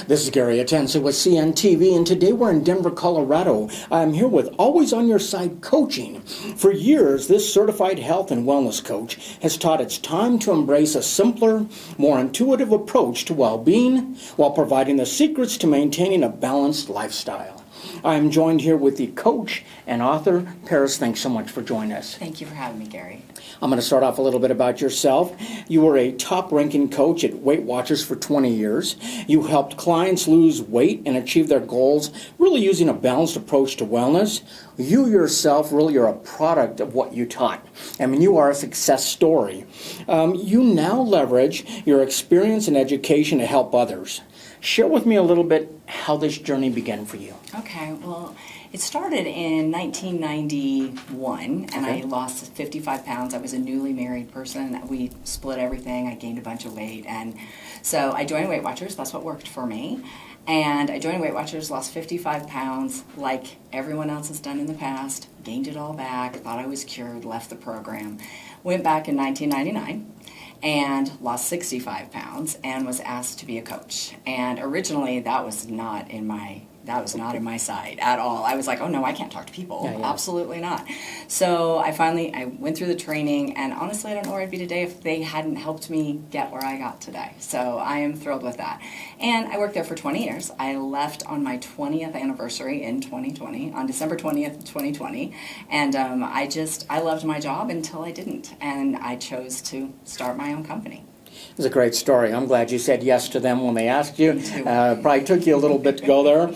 This is Gary Atensi with CNTV, and today we're in Denver, Colorado. I'm here with Always On Your Side Coaching. For years, this certified health and wellness coach has taught it's time to embrace a simpler, more intuitive approach to well-being while providing the secrets to maintaining a balanced lifestyle. I'm joined here with the coach and author, Paris. Thanks so much for joining us. Thank you for having me, Gary. I'm going to start off a little bit about yourself. You were a top-ranking coach at Weight Watchers for 20 years. You helped clients lose weight and achieve their goals, really using a balanced approach to wellness. You yourself really are a product of what you taught. I mean, you are a success story. You now leverage your experience and education to help others. Share with me a little bit how this journey began for you. Okay, well, it started in 1991, and I lost 55 pounds. I was a newly married person. We split everything. I gained a bunch of weight, and so I joined Weight Watchers. That's what worked for me. And I joined Weight Watchers, lost 55 pounds, like everyone else has done in the past, gained it all back, thought I was cured, left the program. Went back in 1999. And lost 65 pounds and was asked to be a coach. And originally that was not in my side at all. I was like, oh no, I can't talk to people. Yeah. Absolutely not. So I went through the training, and honestly I don't know where I'd be today if they hadn't helped me get where I got today. So I am thrilled with that. And I worked there for 20 years. I left on my 20th anniversary in 2020, on December 20th, 2020. And I loved my job until I didn't. And I chose to start my own company. It's a great story. I'm glad you said yes to them when they asked you. Probably took you a little bit to go there.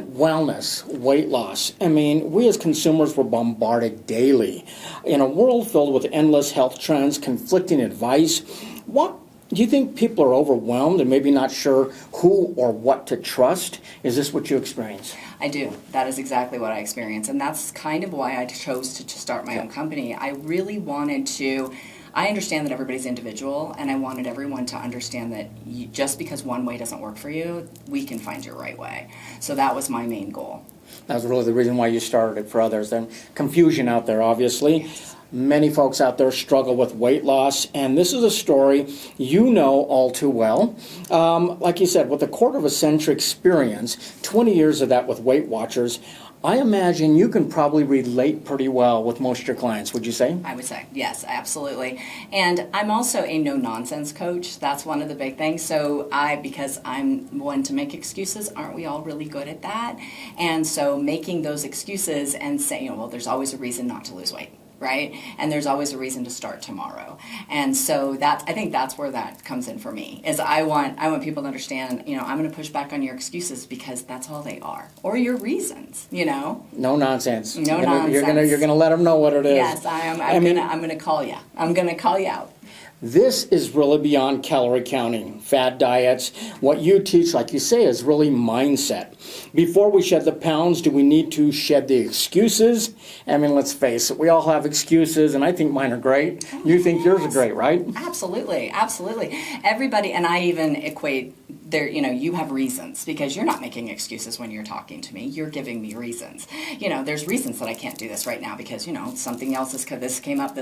Wellness, weight loss. I mean, we as consumers were bombarded daily. In a world filled with endless health trends, conflicting advice, what do you think people are overwhelmed and maybe not sure who or what to trust? Is this what you experience? I do. That is exactly what I experience. And that's kind of why I chose to start my own company. I really wanted to... I understand that everybody's individual, and I wanted everyone to understand that just because one way doesn't work for you, we can find your right way. So that was my main goal. That was really the reason why you started it for others. Then confusion out there, obviously. Yes. Many folks out there struggle with weight loss, and this is a story you know all too well. Like you said, with a quarter of a century experience, 20 years of that with Weight Watchers, I imagine you can probably relate pretty well with most of your clients, would you say? I would say, yes, absolutely. And I'm also a no-nonsense coach. That's one of the big things. So because I'm one to make excuses, aren't we all really good at that? And so making those excuses and saying, well, there's always a reason not to lose weight. Right? And there's always a reason to start tomorrow. And so I think that's where that comes in for me, is I want people to understand, I'm going to push back on your excuses because that's all they are. Or your reasons, No nonsense. Nonsense. You're going to let them know what it is. Yes, I am. I'm going to call you. I'm going to call you out. This is really beyond calorie counting, fad diets. What you teach, like you say, is really mindset. Before we shed the pounds, do we need to shed the excuses? I mean, let's face it, we all have excuses, and I think mine are great. You think yours are great, right? Absolutely, absolutely. Everybody, and I even equate you have reasons, because you're not making excuses when you're talking to me. You're giving me reasons. There's reasons that I can't do this right now because, something else this came up.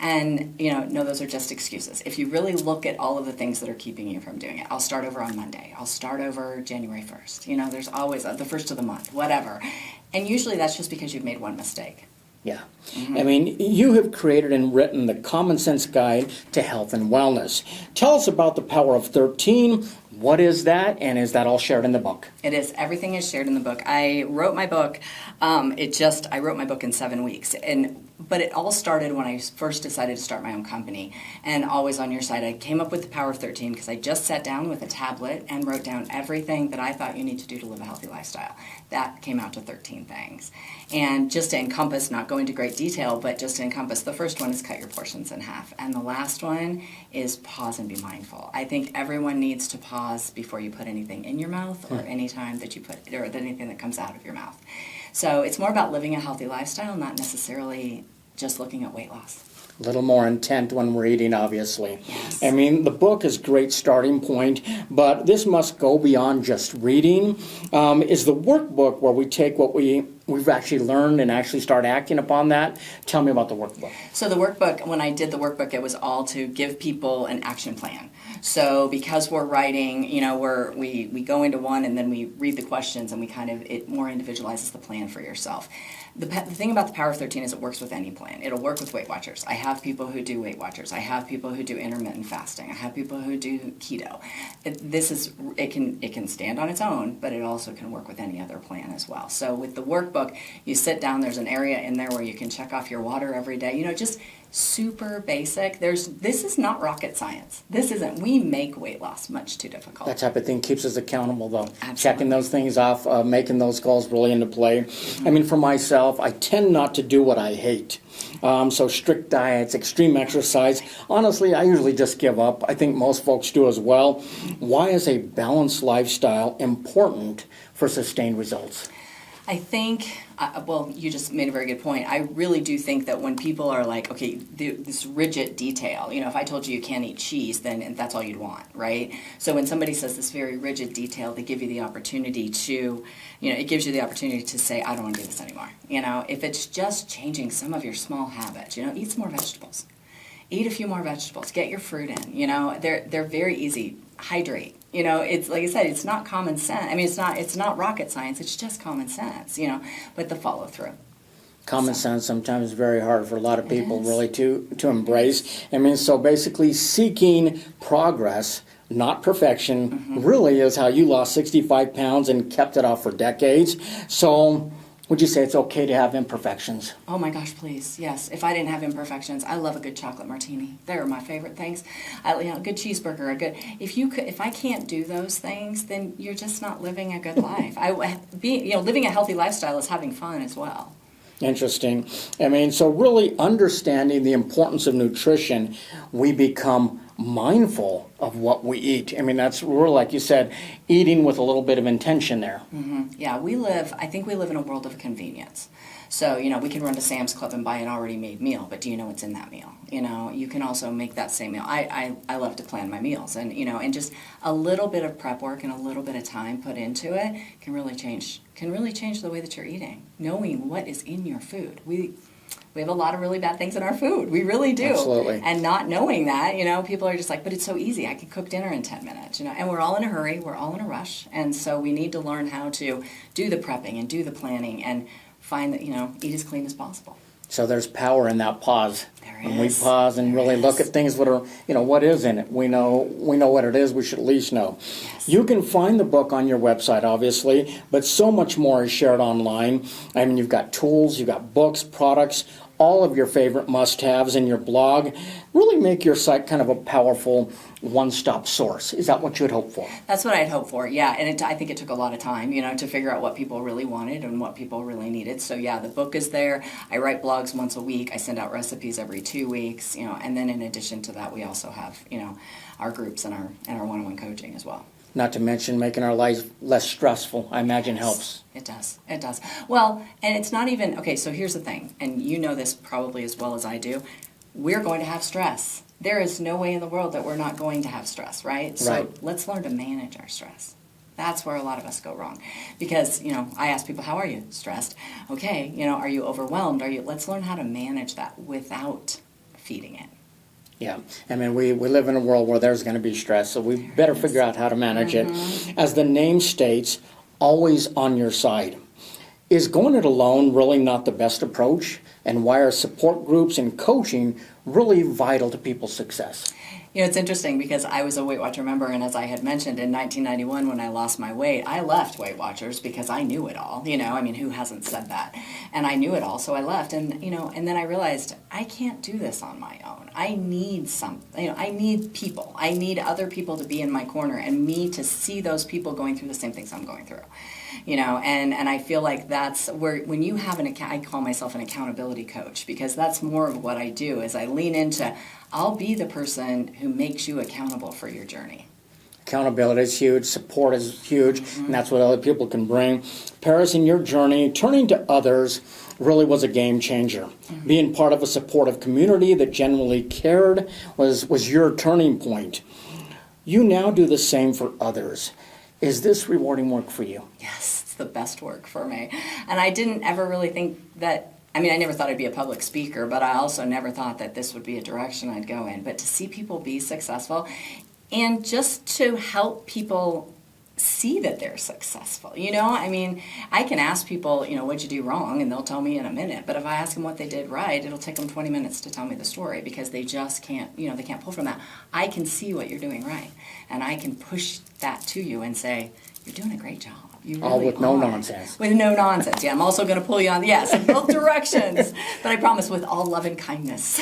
And, no, those are just excuses. If you really look at all of the things that are keeping you from doing it, I'll start over on Monday. I'll start over January 1st. There's always the first of the month, whatever. And usually that's just because you've made one mistake. Yeah. I mean, you have created and written the Common Sense Guide to Health and Wellness. Tell us about the Power of 13. What is that, and is that all shared in the book? It is. Everything is shared in the book. I wrote my book. I wrote my book in 7 weeks, but it all started when I first decided to start my own company. And Always On Your Side, I came up with the Power of 13 because I just sat down with a tablet and wrote down everything that I thought you need to do to live a healthy lifestyle. That came out to 13 things. And just to encompass, not go into great detail, but just to encompass, the first one is cut your portions in half. And the last one is pause and be mindful. I think everyone needs to pause before you put anything in your mouth or any time that you or anything that comes out of your mouth. So it's more about living a healthy lifestyle, not necessarily just looking at weight loss. A little more intent when we're eating, obviously. Yes. I mean, the book is a great starting point, but this must go beyond just reading. Is the workbook where we take what we we've actually learned and actually start acting upon that. Tell me about the workbook. So the workbook, when I did the workbook, it was all to give people an action plan. So because we're writing, we go into one and then we read the questions and it more individualizes the plan for yourself. The thing about the Power of 13 is it works with any plan. It'll work with Weight Watchers. I have people who do Weight Watchers. I have people who do intermittent fasting. I have people who do keto. It can stand on its own, but it also can work with any other plan as well. So with the workbook, you sit down. There's an area in there where you can check off your water every day. Just super basic. This is not rocket science. This isn't. We make weight loss much too difficult. That type of thing keeps us accountable, though. Absolutely. Checking those things off, making those calls really into play. I mean, for myself, I tend not to do what I hate. So strict diets, extreme exercise. Honestly, I usually just give up. I think most folks do as well. Why is a balanced lifestyle important for sustained results? I think, you just made a very good point. I really do think that when people are like, okay, this rigid detail, if I told you can't eat cheese, then that's all you'd want, right? So when somebody says this very rigid detail, they give you the opportunity to, it gives you the opportunity to say, I don't want to do this anymore. If it's just changing some of your small habits, eat some more vegetables. Eat a few more vegetables. Get your fruit in. They're very easy. Hydrate. It's like I said, it's not common sense. I mean, it's not rocket science. It's just common sense. But the follow through. Common sense sometimes is very hard for a lot of people really to embrace. I mean, so basically seeking progress, not perfection, really is how you lost 65 pounds and kept it off for decades. So would you say it's okay to have imperfections? Oh my gosh, please, yes. If I didn't have imperfections, I love a good chocolate martini. They're my favorite things. A good cheeseburger, If I can't do those things, then you're just not living a good life. Living a healthy lifestyle is having fun as well. Interesting. I mean, so really understanding the importance of nutrition, we become mindful of what we eat. I mean, that's really, like you said, eating with a little bit of intention there. Mm-hmm. Yeah, I think we live in a world of convenience. So, we can run to Sam's Club and buy an already made meal, but do you know what's in that meal? You can also make that same meal. I love to plan my meals, and just a little bit of prep work and a little bit of time put into it can really change the way that you're eating. Knowing what is in your food. We have a lot of really bad things in our food. We really do. Absolutely. And not knowing that, people are just like, but it's so easy. I can cook dinner in 10 minutes, And we're all in a hurry. We're all in a rush. And so we need to learn how to do the prepping and do the planning and find that, eat as clean as possible. So there's power in that pause. There When we is. pause and really look at things that are, what is in it. We know what it is. We should at least know. Yes. You can find the book on your website, obviously, but so much more is shared online. I mean, you've got tools, you've got books, products, all of your favorite must-haves in your blog. Really make your site kind of a powerful one-stop source. Is that what you had hoped for? That's what I'd hoped for, yeah. And I think it took a lot of time, to figure out what people really wanted and what people really needed. So, yeah, the book is there. I write blogs once a week. I send out recipes every 2 weeks, And then in addition to that, we also have, our groups and our one-on-one coaching as well. Not to mention making our lives less stressful, I imagine helps. It does. It does. Well, and it's not even, okay, so here's the thing, and you know this probably as well as I do. We're going to have stress. There is no way in the world that we're not going to have stress, right? So let's learn to manage our stress. That's where a lot of us go wrong. Because, I ask people, how are you? Stressed. Okay, are you overwhelmed? Let's learn how to manage that without feeding it. Yeah, I mean, we live in a world where there's going to be stress, so we better figure out how to manage it. As the name states, always on your side. Is going it alone really not the best approach? And why are support groups and coaching really vital to people's success? It's interesting because I was a Weight Watcher member, and as I had mentioned, in 1991 when I lost my weight, I left Weight Watchers because I knew it all, who hasn't said that? And I knew it all, so I left, and then I realized I can't do this on my own. I need I need people. I need other people to be in my corner and me to see those people going through the same things I'm going through. And I feel like that's where, when you have I call myself an accountability coach, because that's more of what I do, is I lean into, I'll be the person who makes you accountable for your journey. Accountability is huge, support is huge, and that's what other people can bring. Paris, in your journey, turning to others really was a game changer. Being part of a supportive community that genuinely cared was your turning point. You now do the same for others. Is this rewarding work for you? Yes, it's the best work for me. And I didn't ever really think that, I mean, I never thought I'd be a public speaker, but I also never thought that this would be a direction I'd go in. But to see people be successful and just to help people see that they're successful. You know, I mean, I can ask people, you know, what'd you do wrong? And they'll tell me in a minute. But if I ask them what they did right, it'll take them 20 minutes to tell me the story because they just can't, you know, they can't pull from that. I can see what you're doing right. And I can push that to you and say, you're doing a great job. You really All with no are. nonsense. With no nonsense. Yeah, I'm also going to pull you on, yes, in both directions. But I promise with all love and kindness.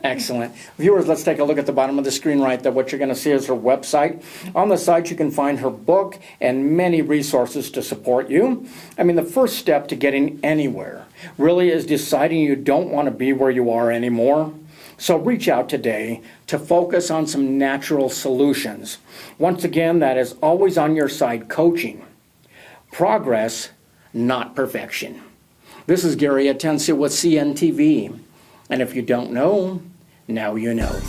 Excellent. Viewers, let's take a look at the bottom of the screen right there. What you're going to see is her website. On the site, you can find her book and many resources to support you. I mean, the first step to getting anywhere really is deciding you don't want to be where you are anymore. So reach out today to focus on some natural solutions. Once again, that is Always on Your Side Coaching. Progress, not perfection. This is Gary Atencio with CNTV. And if you don't know, now you know.